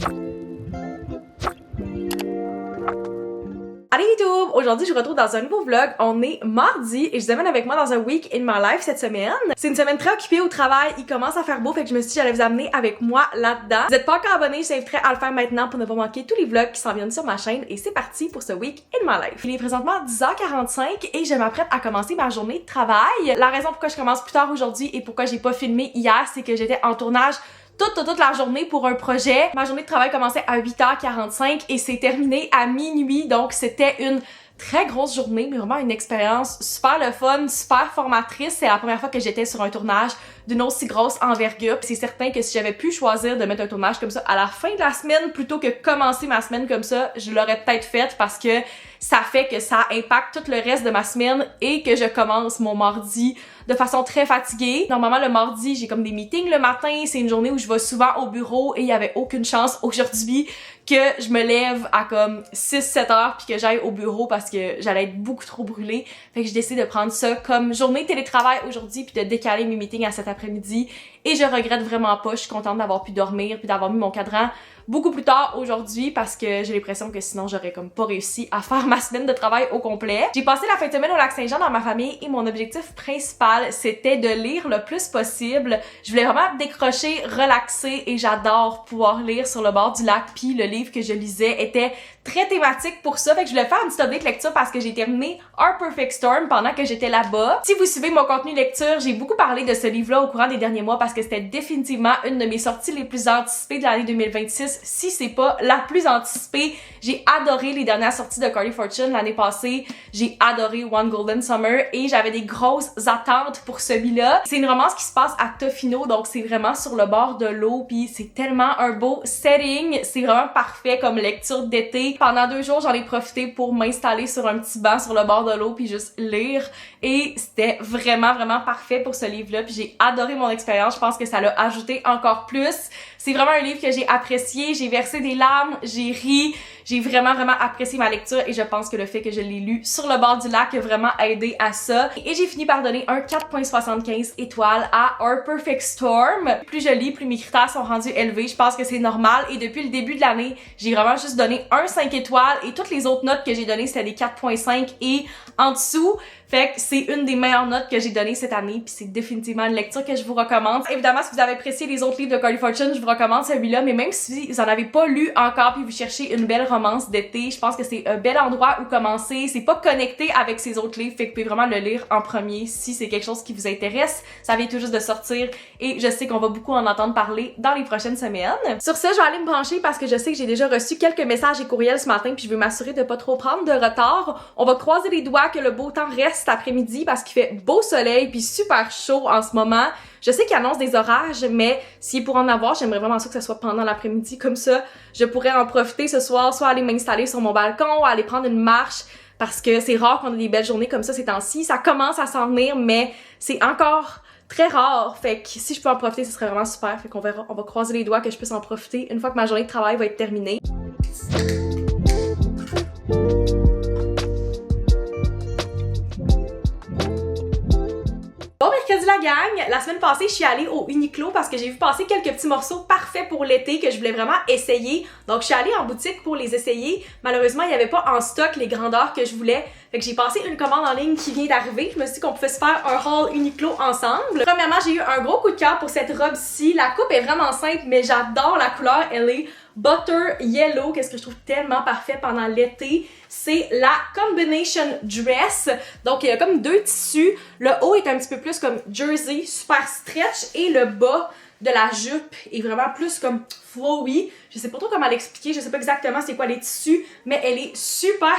Allez YouTube! Aujourd'hui, je vous retrouve dans un nouveau vlog. On est mardi et je vous amène avec moi dans un week in my life cette semaine. C'est une semaine très occupée au travail. Il commence à faire beau, fait que je me suis dit j'allais vous amener avec moi là-dedans. Si vous n'êtes pas encore abonné, je vous inviterai à le faire maintenant pour ne pas manquer tous les vlogs qui s'en viennent sur ma chaîne. Et c'est parti pour ce week in my life. Il est présentement 10h45 et je m'apprête à commencer ma journée de travail. La raison pourquoi je commence plus tard aujourd'hui et pourquoi j'ai pas filmé hier, c'est que j'étais en tournage toute la journée pour un projet. Ma journée de travail commençait à 8h45 et c'est terminé à minuit, donc c'était une très grosse journée, mais vraiment une expérience super le fun, super formatrice. C'est la première fois que j'étais sur un tournage d'une aussi grosse envergure. C'est certain que si j'avais pu choisir de mettre un tournage comme ça à la fin de la semaine plutôt que commencer ma semaine comme ça, je l'aurais peut-être fait parce que ça fait que ça impacte tout le reste de ma semaine et que je commence mon mardi de façon très fatiguée. Normalement, le mardi, j'ai comme des meetings le matin. C'est une journée où je vais souvent au bureau et il y avait aucune chance aujourd'hui que je me lève à comme 6-7 heures puis que j'aille au bureau parce que j'allais être beaucoup trop brûlée. Fait que j'ai décidé de prendre ça comme journée de télétravail aujourd'hui puis de décaler mes meetings à cet après-midi. Et je regrette vraiment pas. Je suis contente d'avoir pu dormir puis d'avoir mis mon cadran beaucoup plus tard aujourd'hui parce que j'ai l'impression que sinon j'aurais comme pas réussi à faire ma semaine de travail au complet. J'ai passé la fin de semaine au Lac-Saint-Jean dans ma famille et mon objectif principal c'était de lire le plus possible. Je voulais vraiment décrocher, relaxer et j'adore pouvoir lire sur le bord du lac puis le livre que je lisais était très thématique pour ça. Fait que je voulais faire une petite update lecture parce que j'ai terminé Our Perfect Storm pendant que j'étais là-bas. Si vous suivez mon contenu lecture, j'ai beaucoup parlé de ce livre-là au courant des derniers mois parce que c'était définitivement une de mes sorties les plus anticipées de l'année 2026. Si c'est pas la plus anticipée, j'ai adoré les dernières sorties de Carly Fortune l'année passée. J'ai adoré One Golden Summer et j'avais des grosses attentes pour celui-là. C'est une romance qui se passe à Tofino, donc c'est vraiment sur le bord de l'eau puis c'est tellement un beau setting. C'est vraiment parfait comme lecture d'été. Pendant 2 jours, j'en ai profité pour m'installer sur un petit banc sur le bord de l'eau puis juste lire et c'était vraiment parfait pour ce livre-là puis j'ai adoré mon expérience. Je pense que ça l'a ajouté encore plus. C'est vraiment un livre que j'ai apprécié, j'ai versé des larmes, j'ai ri, j'ai vraiment apprécié ma lecture et je pense que le fait que je l'ai lu sur le bord du lac a vraiment aidé à ça. Et j'ai fini par donner un 4.75 étoiles à Our Perfect Storm. Plus je lis, plus mes critères sont rendus élevés. Je pense que c'est normal et depuis le début de l'année, j'ai vraiment juste donné un 5 étoiles et toutes les autres notes que j'ai données c'était des 4.5 et en dessous. Fait que c'est une des meilleures notes que j'ai données cette année puis c'est définitivement une lecture que je vous recommande. Évidemment, si vous avez apprécié les autres livres de Carly Fortune, je vous recommande celui-là, mais même si vous en avez pas lu encore puis vous cherchez une belle romance d'été, je pense que c'est un bel endroit où commencer. C'est pas connecté avec ces autres livres, fait que vous pouvez vraiment le lire en premier si c'est quelque chose qui vous intéresse. Ça vient tout juste de sortir et je sais qu'on va beaucoup en entendre parler dans les prochaines semaines. Sur ce, je vais aller me brancher parce que je sais que j'ai déjà reçu quelques messages et courriels ce matin puis je veux m'assurer de pas trop prendre de retard. On va croiser les doigts que le beau temps reste cet après-midi parce qu'il fait beau soleil puis super chaud en ce moment. Je sais qu'il annonce des orages, mais s'il est pour en avoir, j'aimerais vraiment ça que ce soit pendant l'après-midi. Comme ça, je pourrais en profiter ce soir, soit aller m'installer sur mon balcon, aller prendre une marche, parce que c'est rare qu'on ait des belles journées comme ça ces temps-ci. Ça commence à s'en venir, mais c'est encore très rare. Fait que si je peux en profiter, ce serait vraiment super. Fait qu'on verra, on va croiser les doigts que je puisse en profiter une fois que ma journée de travail va être terminée. Bon mercredi la gang! La semaine passée, je suis allée au Uniqlo parce que j'ai vu passer quelques petits morceaux parfaits pour l'été que je voulais vraiment essayer. Donc je suis allée en boutique pour les essayer. Malheureusement, il n'y avait pas en stock les grandeurs que je voulais. Fait que j'ai passé une commande en ligne qui vient d'arriver. Je me suis dit qu'on pouvait se faire un haul Uniqlo ensemble. Premièrement, j'ai eu un gros coup de cœur pour cette robe-ci. La coupe est vraiment simple, mais j'adore la couleur. Elle est Butter Yellow, qu'est-ce que je trouve tellement parfait pendant l'été. C'est la Combination Dress. Donc, il y a comme 2 tissus. Le haut est un petit peu plus comme jersey, super stretch. Et le bas de la jupe est vraiment plus comme flowy. Je sais pas trop comment l'expliquer, je sais pas exactement c'est quoi les tissus, mais elle est super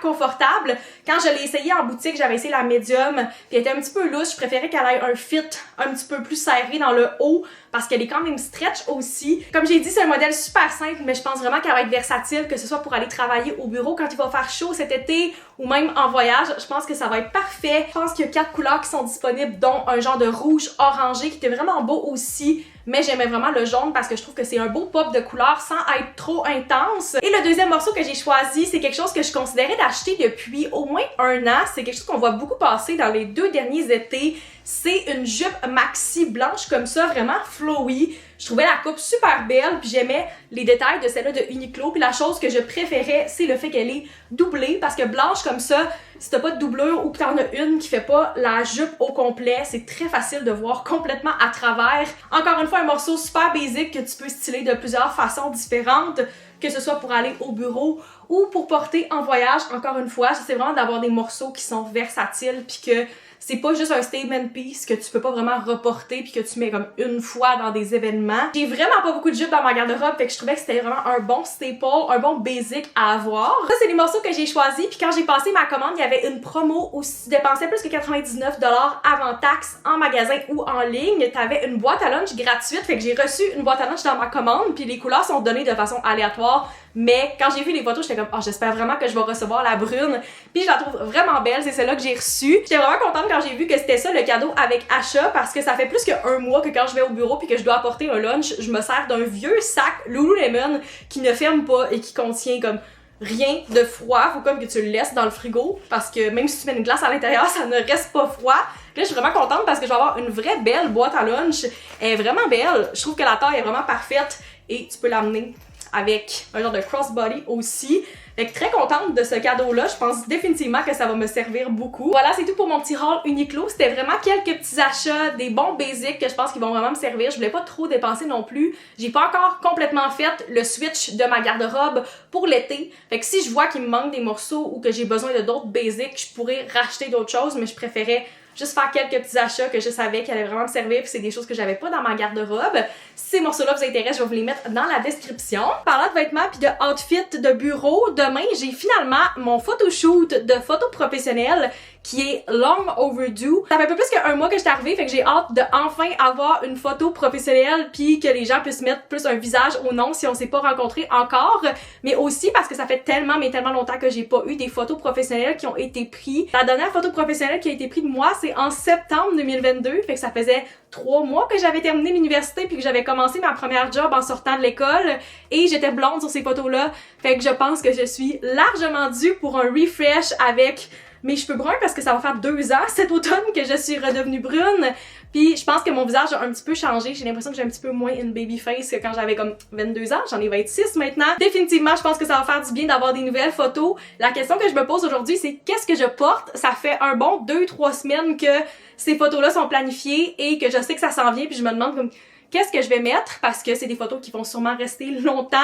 confortable. Quand je l'ai essayée en boutique, j'avais essayé la medium, puis elle était un petit peu loose. Je préférais qu'elle ait un fit un petit peu plus serré dans le haut, parce qu'elle est quand même stretch aussi. Comme j'ai dit, c'est un modèle super simple, mais je pense vraiment qu'elle va être versatile, que ce soit pour aller travailler au bureau quand il va faire chaud cet été, ou même en voyage. Je pense que ça va être parfait. Je pense qu'il y a 4 couleurs qui sont disponibles, dont un genre de rouge orangé qui était vraiment beau aussi. Mais j'aimais vraiment le jaune parce que je trouve que c'est un beau pop de couleur sans être trop intense. Et le deuxième morceau que j'ai choisi, c'est quelque chose que je considérais d'acheter depuis au moins 1 an. C'est quelque chose qu'on voit beaucoup passer dans les 2 derniers étés. C'est une jupe maxi blanche comme ça, vraiment flowy. Je trouvais la coupe super belle, puis j'aimais les détails de celle-là de Uniqlo. Puis la chose que je préférais, c'est le fait qu'elle est doublée, parce que blanche comme ça, si t'as pas de doublure ou que t'en as une qui fait pas la jupe au complet, c'est très facile de voir complètement à travers. Encore une fois, un morceau super basique que tu peux styler de plusieurs façons différentes, que ce soit pour aller au bureau ou pour porter en voyage. Encore une fois, j'essaie vraiment d'avoir des morceaux qui sont versatiles, puis que c'est pas juste un statement piece que tu peux pas vraiment reporter puis que tu mets comme une fois dans des événements. J'ai vraiment pas beaucoup de jupes dans ma garde-robe, fait que je trouvais que c'était vraiment un bon staple, un bon basic à avoir. Ça, c'est les morceaux que j'ai choisis, puis quand j'ai passé ma commande, il y avait une promo où si tu dépensais plus que 99$ avant taxe en magasin ou en ligne, t'avais une boîte à lunch gratuite, fait que j'ai reçu une boîte à lunch dans ma commande, puis les couleurs sont données de façon aléatoire. Mais quand j'ai vu les photos, j'étais comme oh, j'espère vraiment que je vais recevoir la brune. Puis je la trouve vraiment belle, c'est celle-là que j'ai reçue. J'étais vraiment contente quand j'ai vu que c'était ça le cadeau avec achat, parce que ça fait plus qu'un mois que quand je vais au bureau puis que je dois apporter un lunch, je me sers d'un vieux sac Lululemon qui ne ferme pas et qui contient comme rien de froid. Faut comme que tu le laisses dans le frigo, parce que même si tu mets une glace à l'intérieur, ça ne reste pas froid. Là, je suis vraiment contente parce que je vais avoir une vraie belle boîte à lunch. Elle est vraiment belle. Je trouve que la taille est vraiment parfaite et tu peux l'amener avec un genre de crossbody aussi. Fait que très contente de ce cadeau-là. Je pense définitivement que ça va me servir beaucoup. Voilà, c'est tout pour mon petit haul Uniqlo. C'était vraiment quelques petits achats, des bons basics que je pense qu'ils vont vraiment me servir. Je voulais pas trop dépenser non plus. J'ai pas encore complètement fait le switch de ma garde-robe pour l'été. Fait que si je vois qu'il me manque des morceaux ou que j'ai besoin de d'autres basics, je pourrais racheter d'autres choses, mais je préférais juste faire quelques petits achats que je savais qu'ils allaient vraiment me servir, puis c'est des choses que j'avais pas dans ma garde-robe. Si ces morceaux-là vous intéressent, je vais vous les mettre dans la description. Parlant de vêtements puis de outfit de bureau, demain, j'ai finalement mon photoshoot de photo professionnelle qui est long overdue. Ça fait un peu plus qu'un mois que je suis arrivée, fait que j'ai hâte de enfin avoir une photo professionnelle puis que les gens puissent mettre plus un visage au nom si on s'est pas rencontrés encore, mais aussi parce que ça fait tellement longtemps que j'ai pas eu des photos professionnelles qui ont été prises. La dernière photo professionnelle qui a été prise de moi, c'est en septembre 2022, fait que ça faisait 3 mois que j'avais terminé l'université puis que j'avais commencé ma première job en sortant de l'école et j'étais blonde sur ces photos-là, fait que je pense que je suis largement due pour un refresh avec mes cheveux bruns parce que ça va faire 2 ans cet automne que je suis redevenue brune. Puis je pense que mon visage a un petit peu changé. J'ai l'impression que j'ai un petit peu moins une baby face que quand j'avais comme 22 ans. J'en ai 26 maintenant. Définitivement, je pense que ça va faire du bien d'avoir des nouvelles photos. La question que je me pose aujourd'hui, c'est qu'est-ce que je porte? Ça fait un bon 2-3 semaines que ces photos-là sont planifiées et que je sais que ça s'en vient. Puis je me demande comme qu'est-ce que je vais mettre parce que c'est des photos qui vont sûrement rester longtemps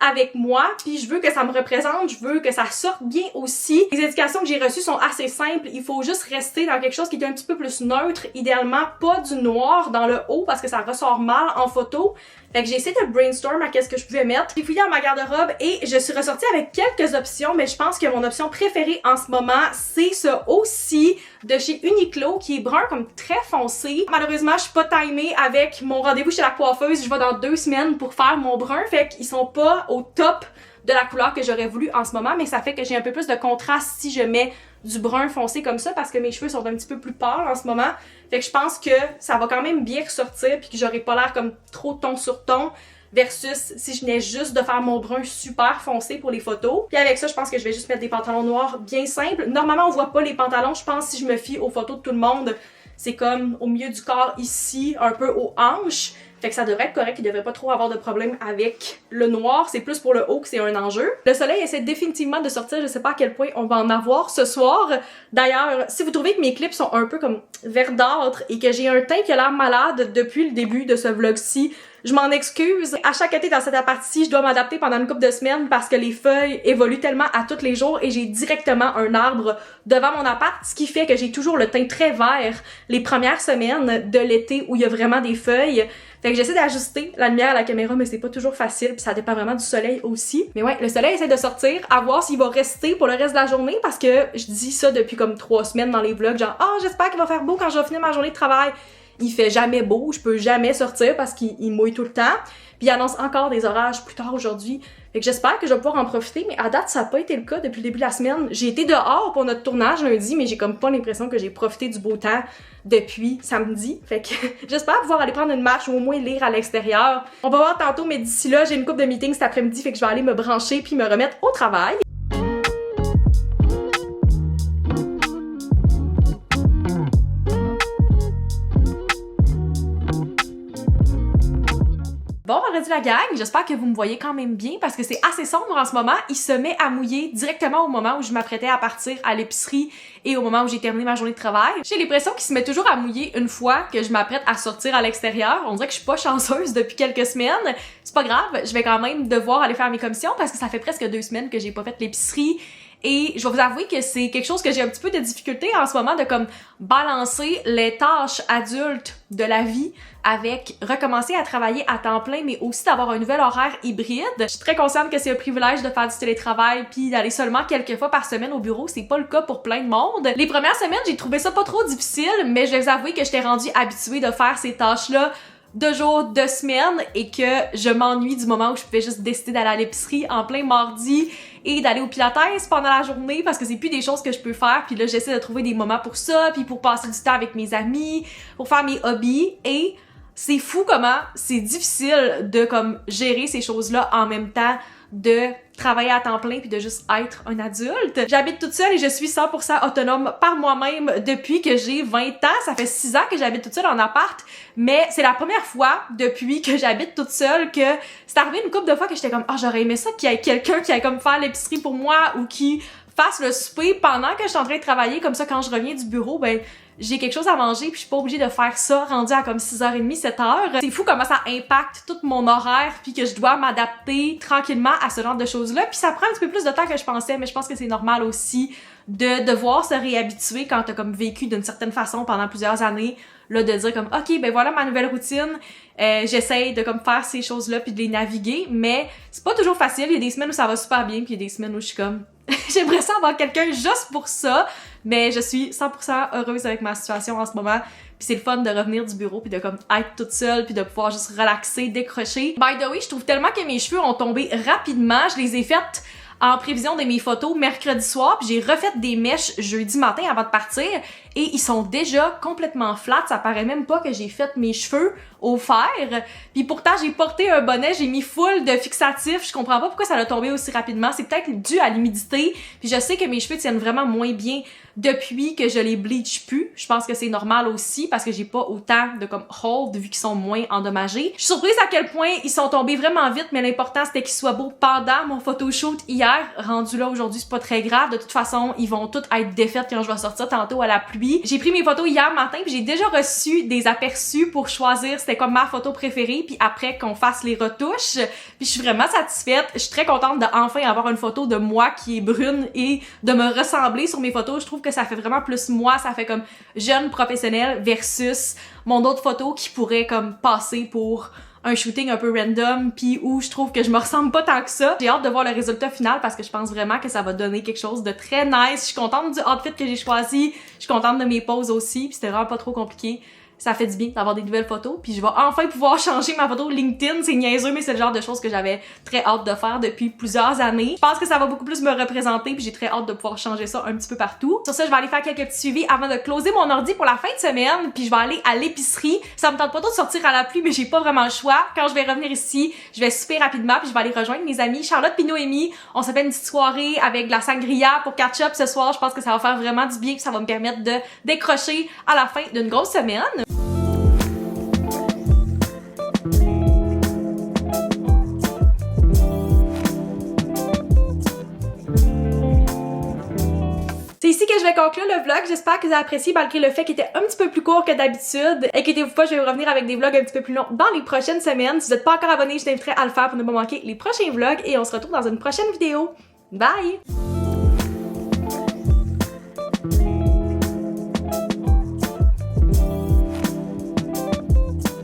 avec moi, puis je veux que ça me représente, je veux que ça sorte bien aussi. Les indications que j'ai reçues sont assez simples, il faut juste rester dans quelque chose qui est un petit peu plus neutre, idéalement pas du noir dans le haut parce que ça ressort mal en photo. Fait que j'ai essayé de brainstorm à qu'est-ce que je pouvais mettre. J'ai fouillé dans ma garde-robe et je suis ressortie avec quelques options, mais je pense que mon option préférée en ce moment, c'est ce haut-ci de chez Uniqlo qui est brun comme très foncé. Malheureusement, je suis pas timée avec mon rendez-vous chez la coiffeuse. Je vais dans 2 semaines pour faire mon brun, fait qu'ils sont pas au top de la couleur que j'aurais voulu en ce moment, mais ça fait que j'ai un peu plus de contraste si je mets du brun foncé comme ça parce que mes cheveux sont un petit peu plus pâles en ce moment. Fait que je pense que ça va quand même bien ressortir puis que j'aurai pas l'air comme trop ton sur ton versus si je venais juste de faire mon brun super foncé pour les photos. Puis avec ça, je pense que je vais juste mettre des pantalons noirs bien simples. Normalement, on voit pas les pantalons, je pense, si je me fie aux photos de tout le monde. C'est comme au milieu du corps ici, un peu aux hanches. Fait que ça devrait être correct, il devrait pas trop avoir de problème avec le noir. C'est plus pour le haut que c'est un enjeu. Le soleil essaie définitivement de sortir, je sais pas à quel point on va en avoir ce soir. D'ailleurs, si vous trouvez que mes clips sont un peu comme verdâtres et que j'ai un teint qui a l'air malade depuis le début de ce vlog-ci, je m'en excuse. À chaque été dans cette appart-ci, je dois m'adapter pendant une couple de semaines parce que les feuilles évoluent tellement à tous les jours et j'ai directement un arbre devant mon appart, ce qui fait que j'ai toujours le teint très vert les premières semaines de l'été où il y a vraiment des feuilles. Fait que j'essaie d'ajuster la lumière à la caméra, mais c'est pas toujours facile, puis ça dépend vraiment du soleil aussi. Mais ouais, le soleil essaie de sortir, à voir s'il va rester pour le reste de la journée, parce que je dis ça depuis comme 3 semaines dans les vlogs, genre « Ah, j'espère qu'il va faire beau quand je vais finir ma journée de travail ». Il fait jamais beau, je peux jamais sortir parce qu'il mouille tout le temps. Puis il annonce encore des orages plus tard aujourd'hui. Fait que j'espère que je vais pouvoir en profiter, mais à date, ça n'a pas été le cas depuis le début de la semaine. J'ai été dehors pour notre tournage lundi, mais j'ai comme pas l'impression que j'ai profité du beau temps depuis samedi. Fait que j'espère pouvoir aller prendre une marche ou au moins lire à l'extérieur. On va voir tantôt, mais d'ici là, j'ai une couple de meetings cet après-midi, fait que je vais aller me brancher puis me remettre au travail. l'après-midi la gang, j'espère que vous me voyez quand même bien parce que c'est assez sombre en ce moment. Il se met à mouiller directement au moment où je m'apprêtais à partir à l'épicerie et au moment où j'ai terminé ma journée de travail. J'ai l'impression qu'il se met toujours à mouiller une fois que je m'apprête à sortir à l'extérieur. On dirait que je suis pas chanceuse depuis quelques semaines. C'est pas grave, je vais quand même devoir aller faire mes commissions parce que ça fait presque 2 semaines que j'ai pas fait l'épicerie. Et je vais vous avouer que c'est quelque chose que j'ai un petit peu de difficulté en ce moment de comme balancer les tâches adultes de la vie avec recommencer à travailler à temps plein mais aussi d'avoir un nouvel horaire hybride. Je suis très consciente que c'est un privilège de faire du télétravail puis d'aller seulement quelques fois par semaine au bureau, c'est pas le cas pour plein de monde. Les premières semaines, j'ai trouvé ça pas trop difficile, mais je vais vous avouer que j'étais rendue habituée de faire ces tâches-là 2 jours, 2 semaines et que je m'ennuie du moment où je pouvais juste décider d'aller à l'épicerie en plein mardi et d'aller au pilates pendant la journée parce que c'est plus des choses que je peux faire puis là j'essaie de trouver des moments pour ça puis pour passer du temps avec mes amis, pour faire mes hobbies et c'est fou comment c'est difficile de comme gérer ces choses-là en même temps de travailler à temps plein puis de juste être un adulte. J'habite toute seule et je suis 100% autonome par moi-même depuis que j'ai 20 ans. Ça fait 6 ans que j'habite toute seule en appart, mais c'est la première fois depuis que j'habite toute seule que c'est arrivé une couple de fois que j'étais comme « Ah, j'aurais aimé ça qu'il y ait quelqu'un qui aille comme faire l'épicerie pour moi ou qui fasse le souper pendant que je suis en train de travailler. Comme ça, quand je reviens du bureau, ben j'ai quelque chose à manger puis je suis pas obligée de faire ça rendu à comme 6h30, 7h. C'est fou comment ça impacte tout mon horaire puis que je dois m'adapter tranquillement à ce genre de choses-là. Puis ça prend un petit peu plus de temps que je pensais, mais je pense que c'est normal aussi de devoir se réhabituer quand t'as comme vécu d'une certaine façon pendant plusieurs années, là, de dire comme ok, ben voilà ma nouvelle routine, j'essaye de comme faire ces choses-là puis de les naviguer, mais c'est pas toujours facile. Il y a des semaines où ça va super bien puis il y a des semaines où je suis comme j'aimerais ça avoir quelqu'un juste pour ça, mais je suis 100% heureuse avec ma situation en ce moment. Puis c'est le fun de revenir du bureau puis de comme être toute seule puis de pouvoir juste relaxer, décrocher. By the way, je trouve tellement que mes cheveux ont tombé rapidement. Je les ai faites en prévision de mes photos mercredi soir, puis j'ai refait des mèches jeudi matin avant de partir et ils sont déjà complètement flats, ça paraît même pas que j'ai fait mes cheveux au fer. Puis pourtant j'ai porté un bonnet, j'ai mis full de fixatifs, je comprends pas pourquoi ça a tombé aussi rapidement, c'est peut-être dû à l'humidité. Puis je sais que mes cheveux tiennent vraiment moins bien depuis que je les bleach plus. Je pense que c'est normal aussi parce que j'ai pas autant de comme hold vu qu'ils sont moins endommagés. Je suis surprise à quel point ils sont tombés vraiment vite, mais l'important c'était qu'ils soient beaux pendant mon photoshoot hier. Rendu là aujourd'hui, c'est pas très grave. De toute façon, ils vont toutes être défaites quand je vais sortir tantôt à la pluie. J'ai pris mes photos hier matin puis j'ai déjà reçu des aperçus pour choisir c'était comme ma photo préférée puis après qu'on fasse les retouches. Puis je suis vraiment satisfaite. Je suis très contente de enfin avoir une photo de moi qui est brune et de me ressembler sur mes photos. Je trouve que ça fait vraiment plus moi, ça fait comme jeune professionnelle versus mon autre photo qui pourrait comme passer pour un shooting un peu random puis où je trouve que je me ressemble pas tant que ça. J'ai hâte de voir le résultat final parce que je pense vraiment que ça va donner quelque chose de très nice. Je suis contente du outfit que j'ai choisi, je suis contente de mes poses aussi puis c'était vraiment pas trop compliqué. Ça fait du bien d'avoir des nouvelles photos puis je vais enfin pouvoir changer ma photo LinkedIn. C'est niaiseux mais c'est le genre de choses que j'avais très hâte de faire depuis plusieurs années. Je pense que ça va beaucoup plus me représenter puis j'ai très hâte de pouvoir changer ça un petit peu partout. Sur ça, je vais aller faire quelques petits suivis avant de closer mon ordi pour la fin de semaine puis je vais aller à l'épicerie. Ça me tente pas trop de sortir à la pluie mais j'ai pas vraiment le choix. Quand je vais revenir ici, je vais super rapidement puis je vais aller rejoindre mes amis Charlotte puis Noémie. On se fait une petite soirée avec de la sangria pour catch up ce soir. Je pense que ça va faire vraiment du bien puis ça va me permettre de décrocher à la fin d'une grosse semaine. C'est ici que je vais conclure le vlog. J'espère que vous avez apprécié malgré le fait qu'il était un petit peu plus court que d'habitude. Inquiétez-vous pas, je vais revenir avec des vlogs un petit peu plus longs dans les prochaines semaines. Si vous n'êtes pas encore abonné, je t'inviterai à le faire pour ne pas manquer les prochains vlogs et on se retrouve dans une prochaine vidéo. Bye!